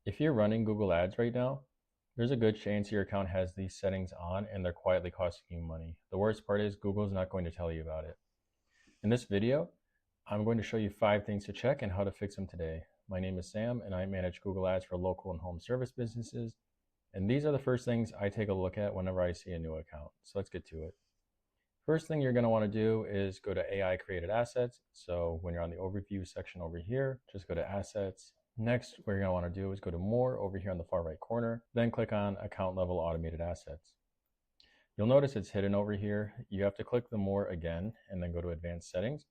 If you're running Google Ads right now, there's a good chance your account has these settings on and they're quietly costing you money. The worst part is Google's not going to tell you about it. In this video, I'm going to show you 5 things to check and how to fix them today. My name is Sam and I manage Google Ads for local and home service businesses. And these are the first things I take a look at whenever I see a new account. So let's get to it. First thing you're going to want to do is go to AI created assets. So when you're on the overview section over here, just go to assets. Next, what you're going to want to do is go to more over here on the far right corner, then click on account level automated assets. You'll notice it's hidden over here. You have to click the more again and then go to advanced settings.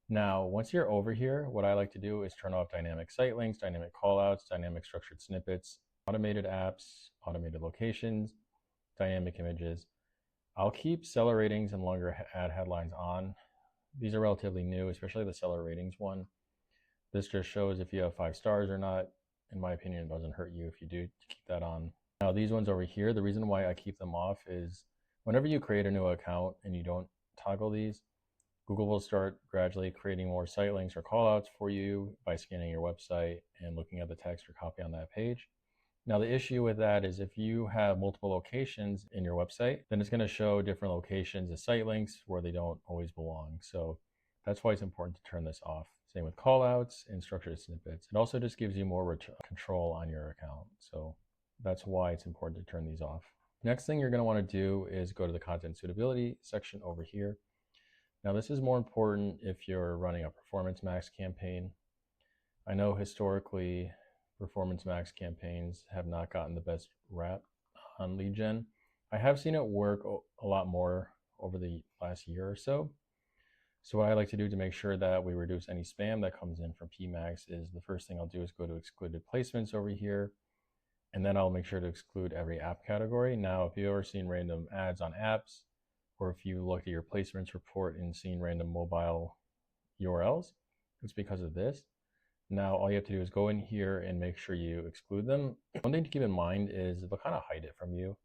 Now, once you're over here, what I like to do is turn off dynamic site links, dynamic callouts, dynamic structured snippets, automated apps, automated locations, dynamic images. I'll keep seller ratings and longer ad headlines on. These are relatively new, especially the seller ratings one. This just shows if you have 5 stars or not. In my opinion, it doesn't hurt you if you do to keep that on. Now these ones over here, the reason why I keep them off is whenever you create a new account and you don't toggle these, Google will start gradually creating more site links or callouts for you by scanning your website and looking at the text or copy on that page. Now the issue with that is if you have multiple locations in your website, then it's going to show different locations as site links where they don't always belong. So that's why it's important to turn this off. Same with callouts and structured snippets. It also just gives you more control on your account. So that's why it's important to turn these off. Next thing you're going to want to do is go to the content suitability section over here. Now this is more important if you're running a Performance Max campaign. I know historically Performance Max campaigns have not gotten the best rap on lead gen. I have seen it work a lot more over the last year or so. So what I like to do to make sure that we reduce any spam that comes in from PMax is the first thing I'll do is go to excluded placements over here. And then I'll make sure to exclude every app category. Now, if you've ever seen random ads on apps, or if you looked at your placements report and seen random mobile URLs, it's because of this. Now, all you have to do is go in here and make sure you exclude them. One thing to keep in mind is they'll kind of hide it from you.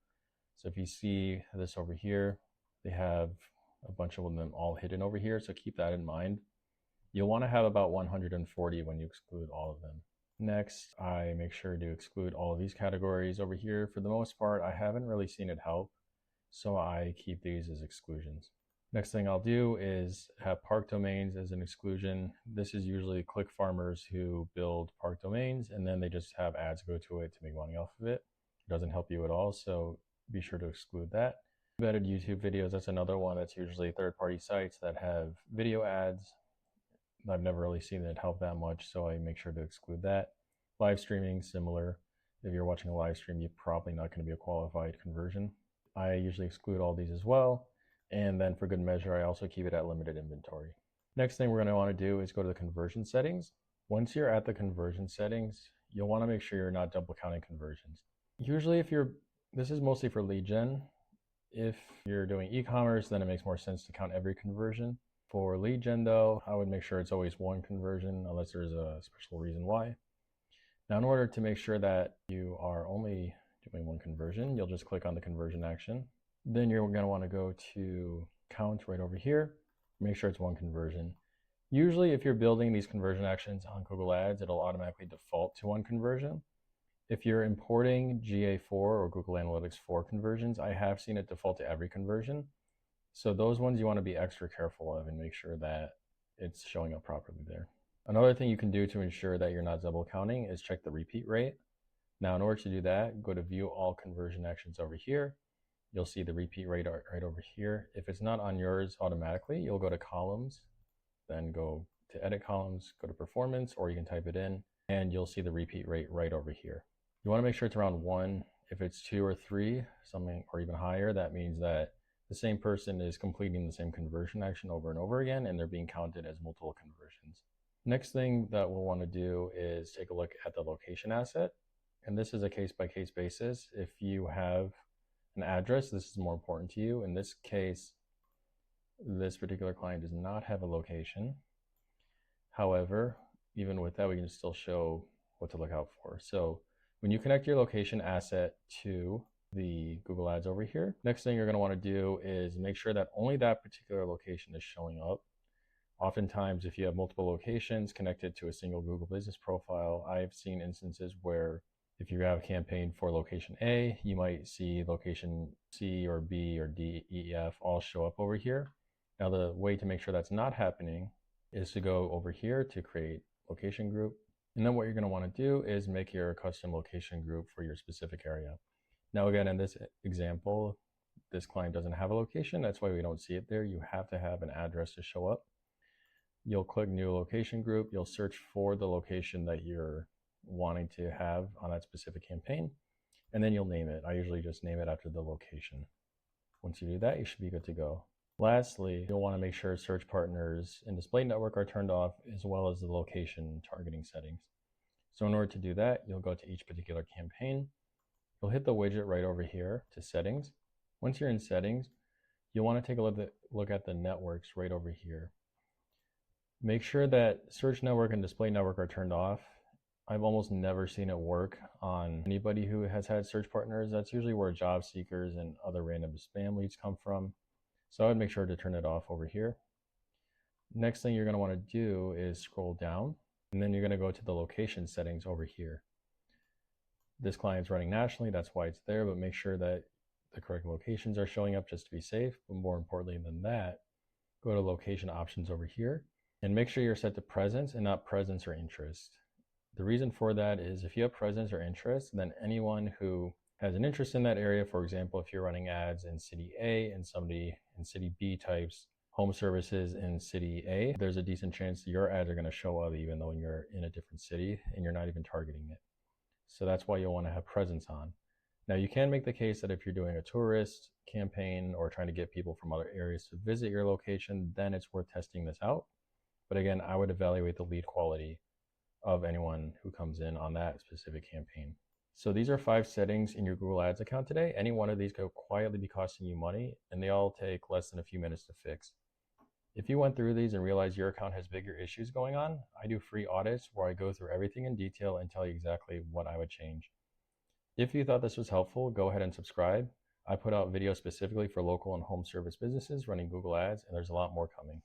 So if you see this over here, they have a bunch of them all hidden over here. So keep that in mind. You'll want to have about 140 when you exclude all of them. Next, I make sure to exclude all of these categories over here. For the most part, I haven't really seen it help, so I keep these as exclusions. Next thing I'll do is have park domains as an exclusion. This is usually click farmers who build park domains and then they just have ads go to it to make money off of it. It doesn't help you at all, so be sure to exclude that. Embedded YouTube videos, that's another one. That's usually third-party sites that have video ads. I've never really seen it help that much, so I make sure to exclude that. Live streaming, similar. If you're watching a live stream, you're probably not going to be a qualified conversion. I usually exclude all these as well. And then for good measure, I also keep it at limited inventory. Next thing we're going to want to do is go to the conversion settings. Once you're at the conversion settings, you'll want to make sure you're not double counting conversions. Usually this is mostly for lead gen. If you're doing e-commerce, then it makes more sense to count every conversion. For lead gen though, I would make sure it's always one conversion unless there's a special reason why. Now in order to make sure that you are only doing one conversion, you'll just click on the conversion action. Then you're going to want to go to count right over here, make sure it's one conversion. Usually if you're building these conversion actions on Google Ads, it'll automatically default to one conversion. If you're importing GA4 or Google Analytics 4 conversions, I have seen it default to every conversion. So those ones you want to be extra careful of and make sure that it's showing up properly there. Another thing you can do to ensure that you're not double counting is check the repeat rate. Now in order to do that, go to view all conversion actions over here. You'll see the repeat rate right over here. If it's not on yours automatically, you'll go to columns, then go to edit columns, go to performance, or you can type it in and you'll see the repeat rate right over here. You want to make sure it's around 1. If it's 2 or 3, something or even higher, that means that the same person is completing the same conversion action over and over again, and they're being counted as multiple conversions. Next thing that we'll want to do is take a look at the location asset. And this is a case-by-case basis. If you have an address, this is more important to you. In this case, this particular client does not have a location. However, even with that, we can still show what to look out for. So when you connect your location asset to the Google Ads over here, next thing you're going to want to do is make sure that only that particular location is showing up. Oftentimes, if you have multiple locations connected to a single Google Business profile, I've seen instances where if you have a campaign for location A, you might see location C or B or D, E, F all show up over here. Now, the way to make sure that's not happening is to go over here to create location group. And then what you're going to want to do is make your custom location group for your specific area. Now, again, in this example, this client doesn't have a location. That's why we don't see it there. You have to have an address to show up. You'll click new location group. You'll search for the location that you're wanting to have on that specific campaign, and then you'll name it. I usually just name it after the location. Once you do that, you should be good to go. Lastly, you'll want to make sure search partners and display network are turned off, as well as the location targeting settings. So in order to do that, you'll go to each particular campaign. You'll hit the widget right over here to settings. Once you're in settings, you'll want to take a look at the networks right over here. Make sure that search network and display network are turned off. I've almost never seen it work on anybody who has had search partners. That's usually where job seekers and other random spam leads come from. So I would make sure to turn it off over here. Next thing you're going to want to do is scroll down, and then you're going to go to the location settings over here. This client's running nationally, that's why it's there, but make sure that the correct locations are showing up just to be safe. But more importantly than that, go to location options over here and make sure you're set to presence and not presence or interest. The reason for that is if you have presence or interest, then anyone who has an interest in that area, for example, if you're running ads in city A and somebody in city B types home services in city A, there's a decent chance that your ads are going to show up even though you're in a different city and you're not even targeting it. So that's why you'll want to have presence on. Now, you can make the case that if you're doing a tourist campaign or trying to get people from other areas to visit your location, then it's worth testing this out. But again, I would evaluate the lead quality of anyone who comes in on that specific campaign. So these are 5 settings in your Google Ads account today. Any one of these could quietly be costing you money, and they all take less than a few minutes to fix. If you went through these and realized your account has bigger issues going on, I do free audits where I go through everything in detail and tell you exactly what I would change. If you thought this was helpful, go ahead and subscribe. I put out videos specifically for local and home service businesses running Google Ads, and there's a lot more coming.